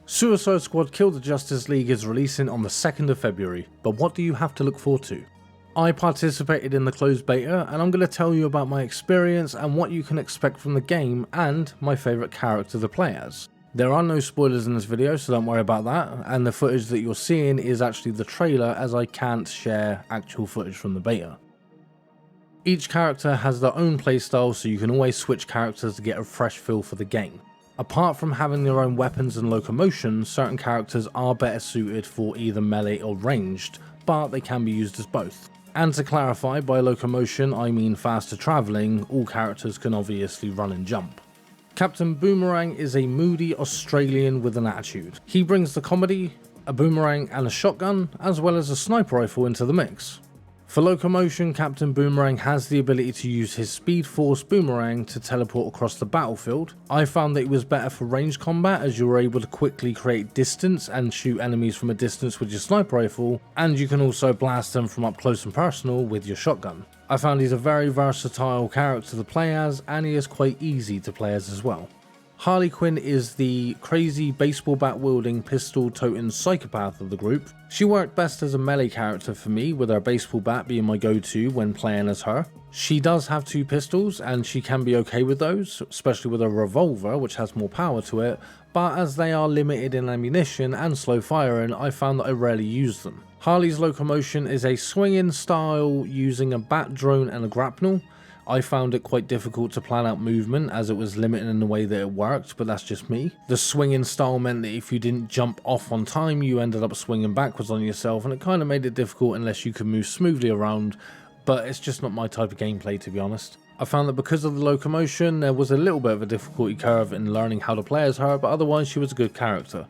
Suicide Squad Kill the Justice League is releasing on the 2nd of February, but what do you have to look forward to? I participated in the closed beta and I'm going to tell you about my experience and what you can expect from the game and my favourite character to play as. There are no spoilers in this video, so don't worry about that, and the footage that you're seeing is actually the trailer as I can't share actual footage from the beta. Each character has their own playstyle, so you can always switch characters to get a fresh feel for the game. Apart from having their own weapons and locomotion, certain characters are better suited for either melee or ranged, but they can be used as both. And to clarify, by locomotion I mean faster travelling. All characters can obviously run and jump. Captain Boomerang is a moody Australian with an attitude. He brings the comedy, a boomerang and a shotgun, as well as a sniper rifle into the mix. For locomotion, Captain Boomerang has the ability to use his Speed Force Boomerang to teleport across the battlefield. I found that it was better for ranged combat as you were able to quickly create distance and shoot enemies from a distance with your sniper rifle, and you can also blast them from up close and personal with your shotgun. I found he's a very versatile character to play as, and he is quite easy to play as well. Harley Quinn is the crazy baseball bat wielding pistol toting psychopath of the group. She worked best as a melee character for me, with her baseball bat being my go-to when playing as her. She does have two pistols and she can be okay with those, especially with a revolver which has more power to it, but as they are limited in ammunition and slow firing, I found that I rarely use them. Harley's locomotion is a swinging style using a bat drone and a grapnel. I found it quite difficult to plan out movement as it was limited in the way that it worked, but that's just me. The swinging style meant that if you didn't jump off on time, you ended up swinging backwards on yourself, and it kind of made it difficult unless you could move smoothly around, but it's just not my type of gameplay, to be honest. I found that because of the locomotion, there was a little bit of a difficulty curve in learning how to play as her, but otherwise she was a good character.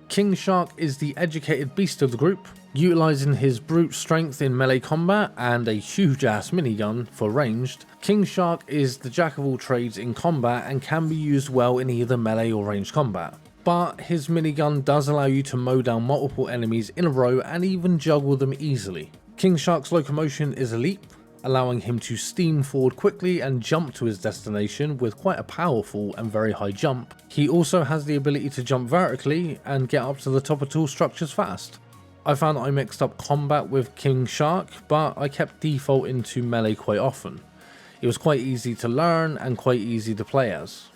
King Shark is the educated beast of the group, utilising his brute strength in melee combat and a huge ass minigun for ranged. King Shark is the jack of all trades in combat and can be used well in either melee or ranged combat. But his minigun does allow you to mow down multiple enemies in a row and even juggle them easily. King Shark's locomotion is a leap, allowing him to steam forward quickly and jump to his destination with quite a powerful and very high jump. He also has the ability to jump vertically and get up to the top of tall structures fast. I found that I mixed up combat with King Shark, but I kept defaulting to melee quite often. It was quite easy to learn and quite easy to play as.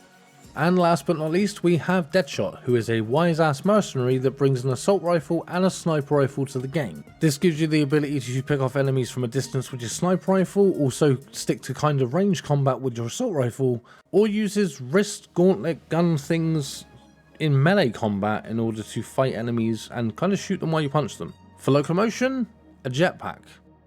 And last but not least, we have Deadshot, who is a wise-ass mercenary that brings an assault rifle and a sniper rifle to the game. This gives you the ability to pick off enemies from a distance with your sniper rifle, also stick to kind of range combat with your assault rifle, or use his wrist gauntlet gun things in melee combat in order to fight enemies and kind of shoot them while you punch them. For locomotion, a jetpack.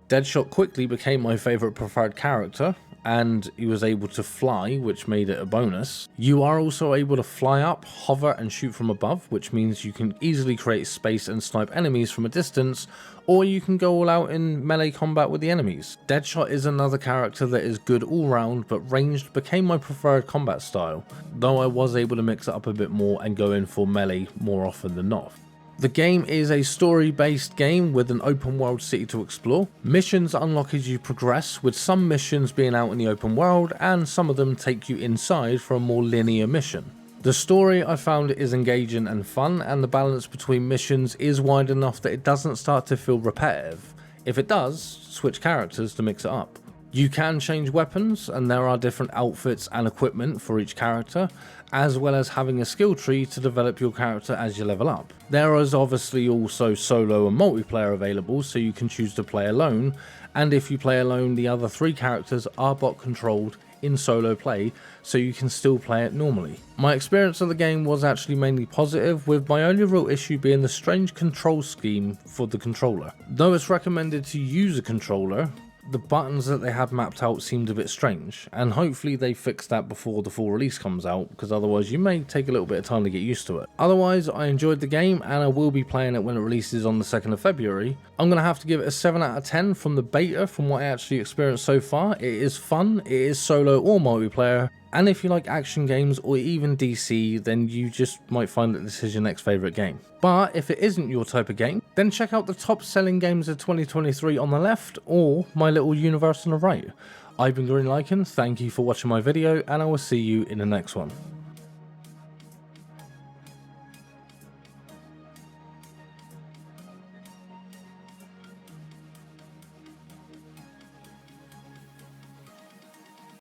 Deadshot quickly became my favourite preferred character, and he was able to fly, which made it a bonus. You are also able to fly up, hover and shoot from above, which means you can easily create space and snipe enemies from a distance, or you can go all out in melee combat with the enemies. Deadshot is another character that is good all round, but ranged became my preferred combat style, though I was able to mix it up a bit more and go in for melee more often than not. The game is a story-based game with an open world city to explore. Missions unlock as you progress, with some missions being out in the open world and some of them take you inside for a more linear mission. The story I found is engaging and fun, and the balance between missions is wide enough that it doesn't start to feel repetitive. If it does, switch characters to mix it up. You can change weapons, and there are different outfits and equipment for each character, as well as having a skill tree to develop your character as you level up. There is obviously also solo and multiplayer available, so you can choose to play alone, and if you play alone, the other 3 characters are bot controlled in solo play, so you can still play it normally. My experience of the game was actually mainly positive, with my only real issue being the strange control scheme for the controller. Though it's recommended to use a controller, the buttons that they had mapped out seemed a bit strange, and hopefully they fix that before the full release comes out, because otherwise you may take a little bit of time to get used to it. Otherwise, I enjoyed the game and I will be playing it when it releases on the 2nd of February. I'm going to have to give it a 7 out of 10 from the beta, from what I actually experienced so far. It is fun, it is solo or multiplayer, and if you like action games or even DC, then you just might find that this is your next favourite game. But if it isn't your type of game, then check out the top selling games of 2023 on the left, or my little universe on the right. I've been GreenLycan, thank you for watching my video, and I will see you in the next one.